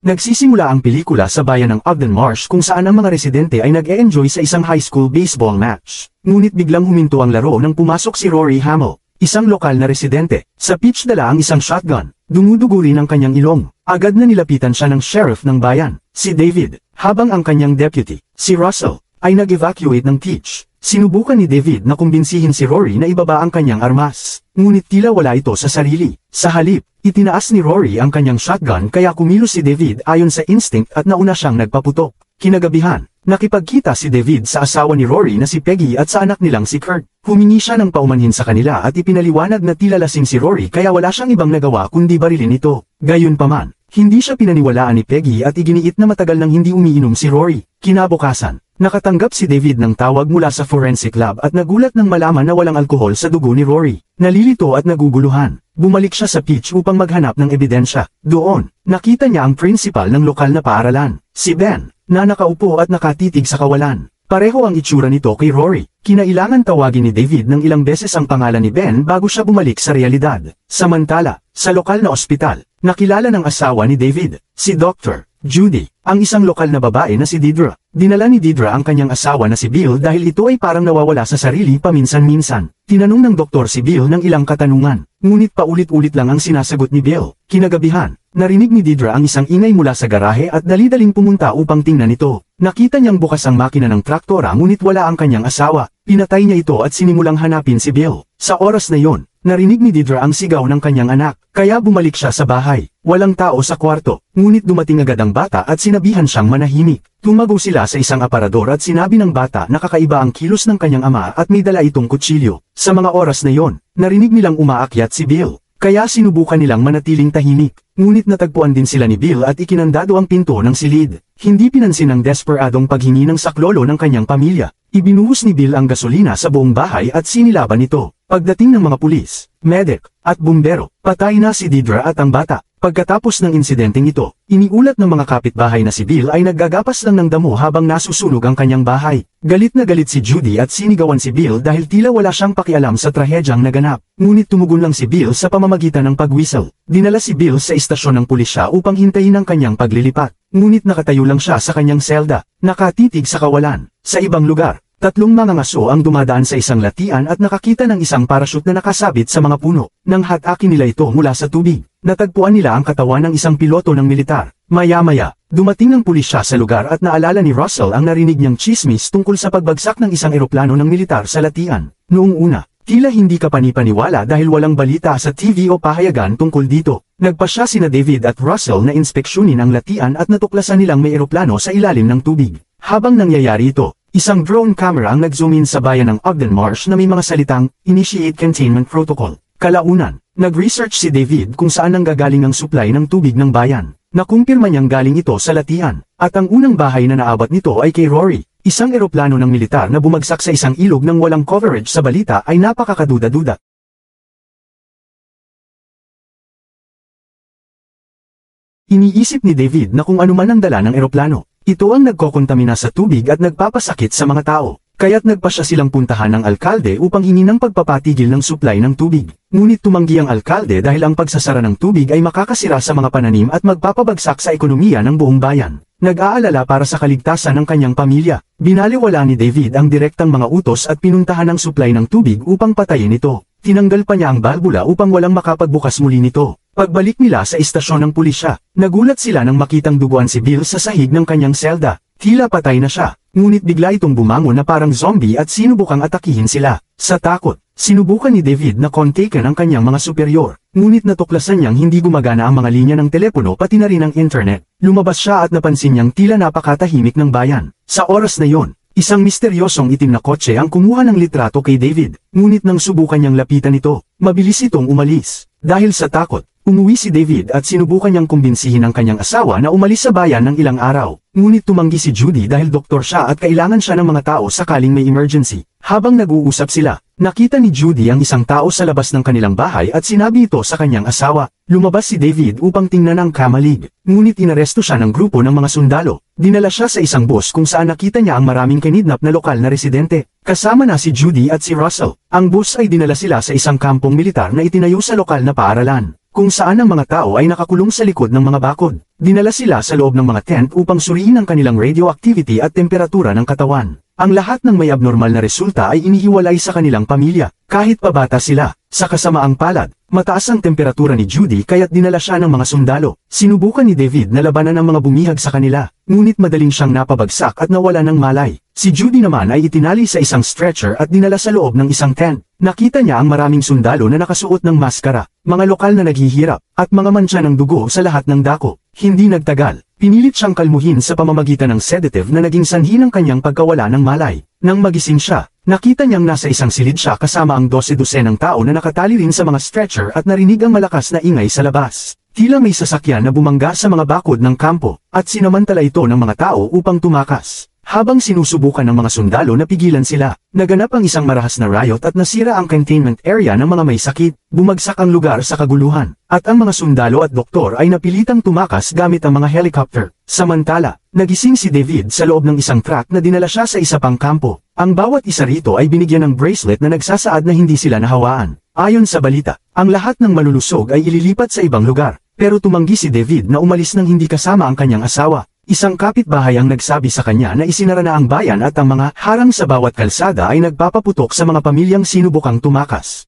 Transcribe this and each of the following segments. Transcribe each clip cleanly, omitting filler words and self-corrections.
Nagsisimula ang pelikula sa bayan ng Ogden Marsh kung saan ang mga residente ay nag-e-enjoy sa isang high school baseball match. Ngunit biglang huminto ang laro nang pumasok si Rory Hamill, isang lokal na residente. Sa pitch dala ang isang shotgun. Dumudugo rin ang kanyang ilong. Agad na nilapitan siya ng sheriff ng bayan, si David, habang ang kanyang deputy, si Russell, ay nag-evacuate ng pitch. Sinubukan ni David na kumbinsihin si Rory na ibaba ang kanyang armas. Ngunit tila wala ito sa sarili. Sa halip, itinaas ni Rory ang kanyang shotgun kaya kumilos si David ayon sa instinct at nauna siyang nagpaputok. Kinagabihan, nakipagkita si David sa asawa ni Rory na si Peggy at sa anak nilang si Kurt. Humingi siya ng paumanhin sa kanila at ipinaliwanag na tila lasing si Rory kaya wala siyang ibang nagawa kundi barilin ito. Gayunpaman, hindi siya pinaniwalaan ni Peggy at iginiit na matagal nang hindi umiinom si Rory. Kinabukasan, nakatanggap si David ng tawag mula sa forensic lab at nagulat nang malaman na walang alkohol sa dugo ni Rory. Nalilito at naguguluhan. Bumalik siya sa pitch upang maghanap ng ebidensya. Doon, nakita niya ang principal ng lokal na paaralan, si Ben, na nakaupo at nakatitig sa kawalan. Pareho ang itsura nito kay Rory. Kinailangan tawagin ni David ng ilang beses ang pangalan ni Ben bago siya bumalik sa realidad. Samantala, sa lokal na ospital, nakilala ng asawa ni David, si Dr. Judy, ang isang lokal na babae na si Deidre. Dinala ni Deidre ang kanyang asawa na si Bill dahil ito ay parang nawawala sa sarili paminsan-minsan. Tinanong ng doktor si Bill ng ilang katanungan, ngunit paulit-ulit lang ang sinasagot ni Bill. Kinagabihan, narinig ni Deidre ang isang ingay mula sa garahe at dali-daling pumunta upang tingnan ito. Nakita niyang bukas ang makina ng traktora ngunit wala ang kanyang asawa. Pinatay niya ito at sinimulang hanapin si Bill. Sa oras na yon, narinig ni Deidre ang sigaw ng kanyang anak, kaya bumalik siya sa bahay. Walang tao sa kwarto, ngunit dumating agad ang bata at sinabihan siyang manahimik. Tumago sila sa isang aparador at sinabi ng bata na kakaiba ang kilos ng kanyang ama at may dala itong kutsilyo. Sa mga oras na yon, narinig nilang umaakyat si Bill, kaya sinubukan nilang manatiling tahimik. Ngunit natagpuan din sila ni Bill at ikinandado ang pinto ng silid. Hindi pinansin ang desperadong paghingi ng saklolo ng kanyang pamilya. Ibinuhos ni Bill ang gasolina sa buong bahay at sinilaban ito. Pagdating ng mga pulis, medic, at bumbero, patay na si Deidre at ang bata. Pagkatapos ng insidenteng ito, iniulat ng mga kapitbahay na si Bill ay naggagapas lang ng damo habang nasusunog ang kanyang bahay. Galit na galit si Judy at sinigawan si Bill dahil tila wala siyang pakialam sa trahedyang naganap. Ngunit tumugon lang si Bill sa pamamagitan ng pag-whistle. Dinala si Bill sa istasyon ng pulisya upang hintayin ang kanyang paglilipat. Ngunit nakatayo lang siya sa kanyang selda, nakatitig sa kawalan. Sa ibang lugar, tatlong mga ngaso ang dumadaan sa isang latian at nakakita ng isang parachute na nakasabit sa mga puno. Nang hatakin nila ito mula sa tubig, natagpuan nila ang katawan ng isang piloto ng militar. Maya-maya, dumating ang pulisya sa lugar at naalala ni Russell ang narinig niyang chismis tungkol sa pagbagsak ng isang eroplano ng militar sa latian. Noong una, tila hindi ka panipaniwala dahil walang balita sa TV o pahayagan tungkol dito. Nagpasya sina David at Russell na inspeksyonin ang latian at natuklasan nilang may eroplano sa ilalim ng tubig. Habang nangyayari ito, isang drone camera ang nag-zoom in sa bayan ng Ogden Marsh na may mga salitang, "Initiate Containment Protocol." Kalaunan, nag-research si David kung saan nanggagaling ang supply ng tubig ng bayan. Nakumpirma niyang galing ito sa latian, at ang unang bahay na naabot nito ay kay Rory. Isang eroplano ng militar na bumagsak sa isang ilog ng walang coverage sa balita ay napakakaduda-duda. Iniisip ni David na kung ano man ang dala ng eroplano, ito ang nagkokontamina sa tubig at nagpapasakit sa mga tao. Kaya't nagpasya silang puntahan ng alkalde upang hingi ng pagpapatigil ng supply ng tubig. Ngunit tumanggi ang alkalde dahil ang pagsasara ng tubig ay makakasira sa mga pananim at magpapabagsak sa ekonomiya ng buong bayan. Nag-aalala para sa kaligtasan ng kanyang pamilya. Binaliwala ni David ang direktang mga utos at pinuntahan ang supply ng tubig upang patayin ito. Tinanggal pa niya ang balbula upang walang makapagbukas muli nito. Pagbalik nila sa istasyon ng pulisya, nagulat sila nang makitang duguan si Bill sa sahig ng kanyang selda. Tila patay na siya, ngunit bigla itong bumangon na parang zombie at sinubukang atakihin sila. Sa takot, sinubukan ni David na kontakin ang kanyang mga superior, ngunit natuklasan niyang hindi gumagana ang mga linya ng telepono pati na rin ang internet. Lumabas siya at napansin niyang tila napakatahimik ng bayan. Sa oras na yon, isang misteryosong itim na kotse ang kumuha ng litrato kay David, ngunit nang subukan niyang lapitan ito, mabilis itong umalis. Dahil sa takot, umuwi si David at sinubukan niyang kumbinsihin ang kanyang asawa na umalis sa bayan ng ilang araw. Ngunit tumanggi si Judy dahil doktor siya at kailangan siya ng mga tao sakaling may emergency. Habang nag-uusap sila, nakita ni Judy ang isang tao sa labas ng kanilang bahay at sinabi ito sa kanyang asawa. Lumabas si David upang tingnan ang kamalig, ngunit inaresto siya ng grupo ng mga sundalo. Dinala siya sa isang bus kung saan nakita niya ang maraming kinidnap na lokal na residente. Kasama na si Judy at si Russell. Ang bus ay dinala sila sa isang kampong militar na itinayo sa lokal na paaralan, kung saan ang mga tao ay nakakulong sa likod ng mga bakod. Dinala sila sa loob ng mga tent upang suriin ang kanilang radioactivity at temperatura ng katawan. Ang lahat ng may abnormal na resulta ay inihiwalay sa kanilang pamilya, kahit pa bata sila. Sa kasamaang palad, mataas ang temperatura ni Judy kaya't dinala siya ng mga sundalo. Sinubukan ni David na labanan ang mga bumihag sa kanila, ngunit madaling siyang napabagsak at nawala ng malay. Si Judy naman ay itinali sa isang stretcher at dinala sa loob ng isang tent. Nakita niya ang maraming sundalo na nakasuot ng maskara, mga lokal na naghihirap, at mga mantsa ng dugo sa lahat ng dako. Hindi nagtagal, pinilit siyang kalmuhin sa pamamagitan ng sedative na naging sanhi ng kanyang pagkawala ng malay. Nang magising siya, nakita niyang nasa isang silid siya kasama ang 12 ng tao na nakatali rin sa mga stretcher at narinig ang malakas na ingay sa labas. Tila may sasakyan na bumangga sa mga bakod ng kampo, at sinamantala ito ng mga tao upang tumakas. Habang sinusubukan ng mga sundalo na pigilan sila, naganap ang isang marahas na riot at nasira ang containment area ng mga may sakit, bumagsak ang lugar sa kaguluhan, at ang mga sundalo at doktor ay napilitang tumakas gamit ang mga helicopter. Samantala, nagising si David sa loob ng isang truck na dinala siya sa isa pang kampo. Ang bawat isa rito ay binigyan ng bracelet na nagsasaad na hindi sila nahawaan. Ayon sa balita, ang lahat ng malulusog ay ililipat sa ibang lugar, pero tumanggi si David na umalis nang hindi kasama ang kanyang asawa. Isang kapitbahay ang nagsabi sa kanya na isinara na ang bayan at ang mga harang sa bawat kalsada ay nagpapaputok sa mga pamilyang sinubukang tumakas.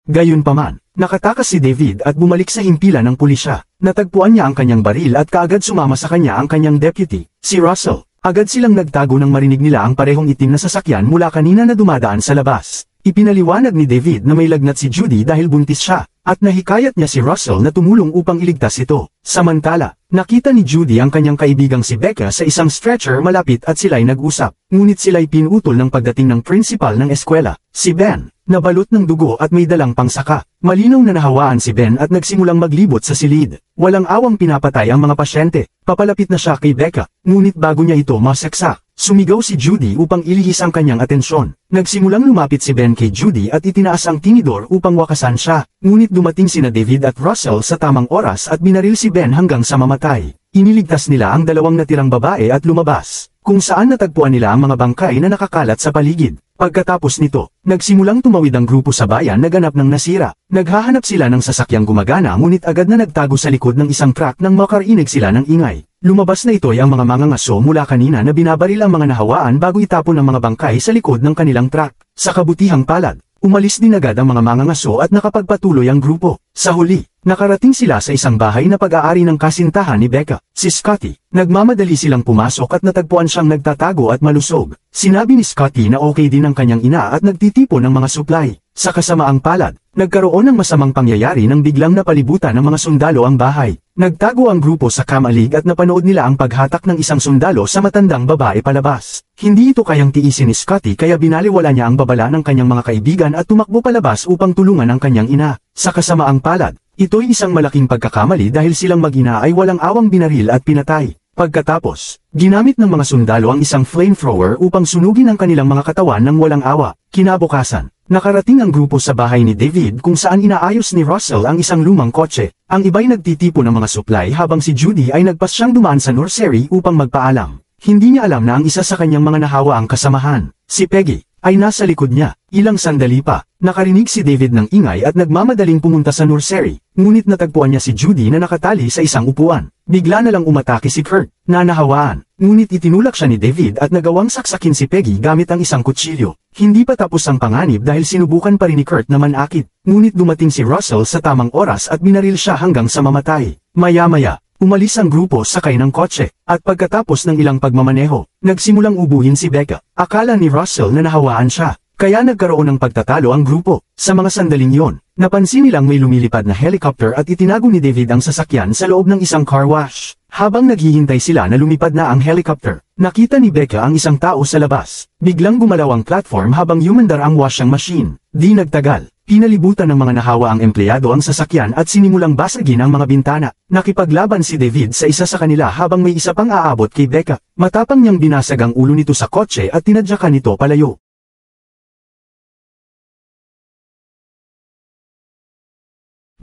Gayunpaman, nakatakas si David at bumalik sa himpilan ng pulisya. Natagpuan niya ang kanyang baril at kaagad sumama sa kanya ang kanyang deputy, si Russell. Agad silang nagtago nang marinig nila ang parehong itim na sasakyan mula kanina na dumadaan sa labas. Ipinaliwanag ni David na may lagnat si Judy dahil buntis siya, at nahikayat niya si Russell na tumulong upang iligtas ito. Samantala, nakita ni Judy ang kanyang kaibigang si Becca sa isang stretcher malapit at sila'y nag-usap, ngunit sila'y pinutol ng pagdating ng principal ng eskwela, si Ben, na balot ng dugo at may dalang pangsaka. Malinaw na nahawaan si Ben at nagsimulang maglibot sa silid. Walang awang pinapatay ang mga pasyente. Papalapit na siya kay Becca, ngunit bago niya ito masaksak, sumigaw si Judy upang ilihis ang kanyang atensyon. Nagsimulang lumapit si Ben kay Judy at itinaas ang tinidor upang wakasan siya, ngunit dumating sina David at Russell sa tamang oras at binaril si Ben hanggang sa mamatay. Iniligtas nila ang dalawang natirang babae at lumabas, kung saan natagpuan nila ang mga bangkay na nakakalat sa paligid. Pagkatapos nito, nagsimulang tumawid ang grupo sa bayan na ganap ng nasira. Naghahanap sila ng sasakyang gumagana ngunit agad na nagtago sa likod ng isang truck nang makarinig sila ng ingay. Lumabas na ito ay ang mga mangangaso mula kanina na binabaril ang mga nahawaan bago itapon ang mga bangkay sa likod ng kanilang truck. Sa kabutihang palad, umalis din agad ang mga mangangaso at nakapagpatuloy ang grupo. Sa huli, nakarating sila sa isang bahay na pag-aari ng kasintahan ni Becca, si Scotty. Nagmamadali silang pumasok at natagpuan siyang nagtatago at malusog. Sinabi ni Scotty na okay din ang kanyang ina at nagtitipon ng mga supply. Sa kasamaang palad, nagkaroon ng masamang pangyayari nang biglang napalibutan ng mga sundalo ang bahay. Nagtago ang grupo sa kamalig at napanood nila ang paghatak ng isang sundalo sa matandang babae palabas. Hindi ito kayang tiisin ni Scotty kaya binaliwala niya ang babala ng kanyang mga kaibigan at tumakbo palabas upang tulungan ang kanyang ina. Sa kasamaang palad, ito'y isang malaking pagkakamali dahil silang mag-ina ay walang awang binaril at pinatay. Pagkatapos, ginamit ng mga sundalo ang isang flamethrower upang sunugin ang kanilang mga katawan ng walang awa. Kinabukasan, nakarating ang grupo sa bahay ni David kung saan inaayos ni Russell ang isang lumang kotse. Ang iba'y nagtitipo ng mga supply habang si Judy ay nagpas siyang dumaan sa nursery upang magpaalam. Hindi niya alam na ang isa sa kanyang mga nahawa ang kasamahan, si Peggy, ay nasa likod niya. Ilang sandali pa, nakarinig si David ng ingay at nagmamadaling pumunta sa nursery, ngunit natagpuan niya si Judy na nakatali sa isang upuan. Bigla na lang umatake si Kurt, na nahawaan, ngunit itinulak siya ni David at nagawang saksakin si Peggy gamit ang isang kutsilyo. Hindi pa tapos ang panganib dahil sinubukan pa rin ni Kurt na manakit, ngunit dumating si Russell sa tamang oras at binaril siya hanggang sa mamatay. Maya-maya, umalis ang grupo sakay ng kotse, at pagkatapos ng ilang pagmamaneho, nagsimulang ubuhin si Becca. Akala ni Russell na nahawaan siya, kaya nagkaroon ng pagtatalo ang grupo. Sa mga sandaling yon, napansin nilang may lumilipad na helicopter at itinago ni David ang sasakyan sa loob ng isang car wash. Habang naghihintay sila na lumipad na ang helicopter, nakita ni Becca ang isang tao sa labas. Biglang gumalaw ang platform habang humandar ang washing machine. Di nagtagal, pinalibutan ng mga nahawa ang empleyado ang sasakyan at sinimulang basagin ang mga bintana. Nakipaglaban si David sa isa sa kanila habang may isa pang aabot kay Becca. Matapang niyang binasag ang ulo nito sa kotse at tinadyakan nito palayo.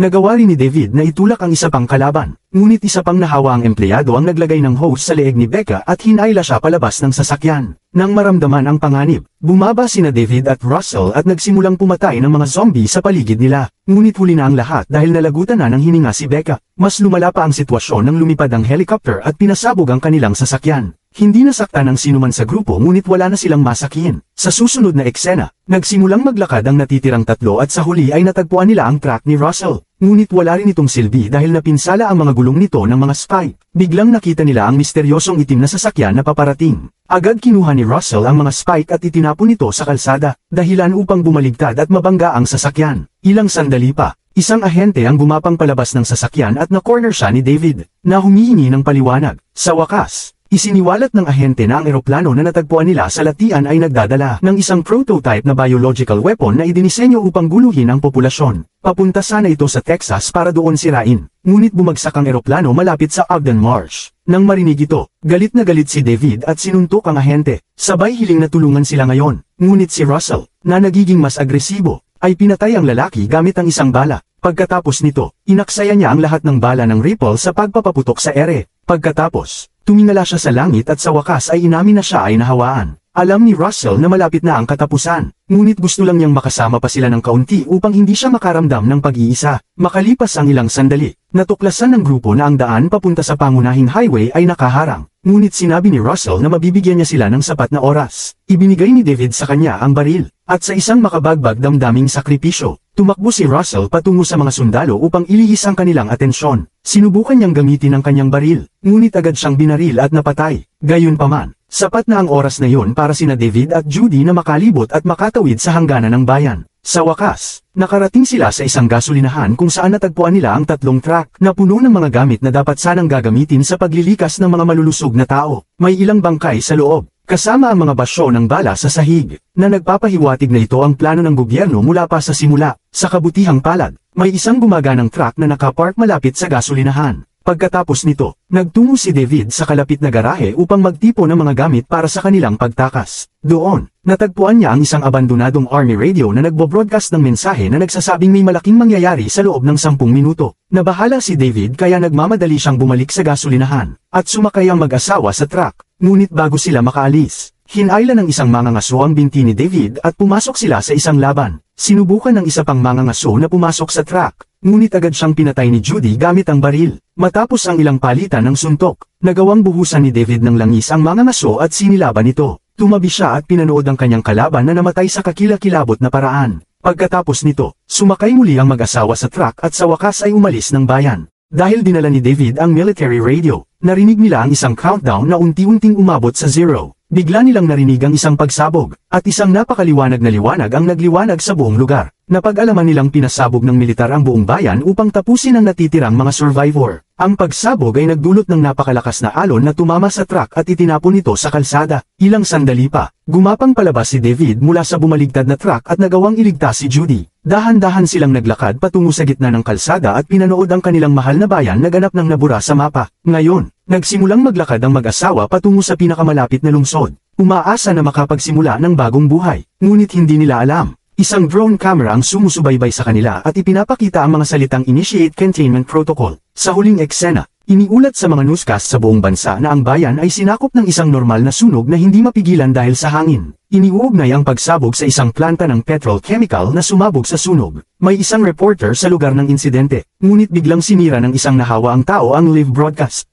Nagawa rin ni David na itulak ang isa pang kalaban, ngunit isa pang nahawa ang empleyado ang naglagay ng hose sa leeg ni Becca at hinayla siya palabas ng sasakyan. Nang maramdaman ang panganib, bumaba sina David at Russell at nagsimulang pumatay ng mga zombie sa paligid nila. Ngunit huli na ang lahat dahil nalagutan na ng hininga si Becca. Mas lumala pa ang sitwasyon nang lumipad ang helicopter at pinasabog ang kanilang sasakyan. Hindi nasaktan ang sinuman sa grupo ngunit wala na silang masakihin. Sa susunod na eksena, nagsimulang maglakad ang natitirang tatlo at sa huli ay natagpuan nila ang truck ni Russell. Ngunit wala rin itong silbi dahil napinsala ang mga gulong nito ng mga spike. Biglang nakita nila ang misteryosong itim na sasakyan na paparating. Agad kinuha ni Russell ang mga spike at itinapon ito sa kalsada, dahilan upang bumaligtad at mabangga ang sasakyan. Ilang sandali pa, isang ahente ang gumapang palabas ng sasakyan at na-corner siya ni David, na humihingi ng paliwanag. Sa wakas, isiniwalat ng ahente na ang eroplano na natagpuan nila sa latian ay nagdadala ng isang prototype na biological weapon na idinisenyo upang guluhin ang populasyon. Papunta sana ito sa Texas para doon sirain, ngunit bumagsak ang eroplano malapit sa Ogden Marsh. Nang marinig ito, galit na galit si David at sinuntok ang ahente. Sabay hiling na tulungan sila ngayon, ngunit si Russell, na nagiging mas agresibo, ay pinatay ang lalaki gamit ang isang bala. Pagkatapos nito, inaksaya niya ang lahat ng bala ng rifle sa pagpapaputok sa ere. Pagkatapos, tumingala siya sa langit at sa wakas ay inamin na siya ay nahawaan. Alam ni Russell na malapit na ang katapusan, ngunit gusto lang niyang makasama pa sila ng kaunti upang hindi siya makaramdam ng pag-iisa. Makalipas ang ilang sandali, natuklasan ng grupo na ang daan papunta sa pangunahing highway ay nakaharang. Ngunit sinabi ni Russell na mabibigyan niya sila ng sapat na oras. Ibinigay ni David sa kanya ang baril, at sa isang makabagbag damdaming sakripisyo, tumakbo si Russell patungo sa mga sundalo upang ilihis ang kanilang atensyon. Sinubukan niyang gamitin ang kanyang baril, ngunit agad siyang binaril at napatay. Gayunpaman, sapat na ang oras na yon para sina David at Judy na makalibot at makatawid sa hangganan ng bayan. Sa wakas, nakarating sila sa isang gasolinahan kung saan natagpuan nila ang tatlong truck na puno ng mga gamit na dapat sanang gagamitin sa paglilikas ng mga malulusog na tao. May ilang bangkay sa loob, kasama ang mga basyo ng bala sa sahig, na nagpapahiwatig na ito ang plano ng gobyerno mula pa sa simula. Sa kabutihang palad, may isang gumaganang truck na nakapark malapit sa gasolinahan. Pagkatapos nito, nagtungo si David sa kalapit na garahe upang magtipon ng mga gamit para sa kanilang pagtakas. Doon, natagpuan niya ang isang abandonadong army radio na nagbo-broadcast ng mensahe na nagsasabing may malaking mangyayari sa loob ng 10 minuto. Nabahala si David kaya nagmamadali siyang bumalik sa gasolinahan, at sumakay ang mag-asawa sa truck. Ngunit bago sila makaalis, hinayla ng isang mangangaso ang binti ni David at pumasok sila sa isang laban. Sinubukan ng isa pang mangangaso na pumasok sa truck, ngunit agad siyang pinatay ni Judy gamit ang baril. Matapos ang ilang palitan ng suntok, nagawang buhusan ni David ng langis ang mangangaso at sinilaban ito. Tumabi siya at pinanood ang kanyang kalaban na namatay sa kakilakilabot na paraan. Pagkatapos nito, sumakay muli ang mag-asawa sa truck at sa wakas ay umalis ng bayan. Dahil dinala ni David ang military radio, narinig nila ang isang countdown na unti-unting umabot sa 0. Bigla nilang narinig ang isang pagsabog, at isang napakaliwanag na liwanag ang nagliwanag sa buong lugar. Napag-alaman nilang pinasabog ng militar ang buong bayan upang tapusin ang natitirang mga survivor. Ang pagsabog ay nagdulot ng napakalakas na alon na tumama sa truck at itinapon ito sa kalsada. Ilang sandali pa, gumapang palabas si David mula sa bumaligtad na truck at nagawang iligtas si Judy. Dahan-dahan silang naglakad patungo sa gitna ng kalsada at pinanood ang kanilang mahal na bayan na ganap ng nabura sa mapa. Ngayon, nagsimulang maglakad ang mag-asawa patungo sa pinakamalapit na lungsod. Umaasa na makapagsimula ng bagong buhay, ngunit hindi nila alam. Isang drone camera ang sumusubaybay sa kanila at ipinapakita ang mga salitang Initiate Containment Protocol. Sa huling eksena, iniulat sa mga newscast sa buong bansa na ang bayan ay sinakop ng isang normal na sunog na hindi mapigilan dahil sa hangin. Iniuugnay ang pagsabog sa isang planta ng petrochemical na sumabog sa sunog. May isang reporter sa lugar ng insidente, ngunit biglang sinira ng isang nahawa ang tao ang live broadcast.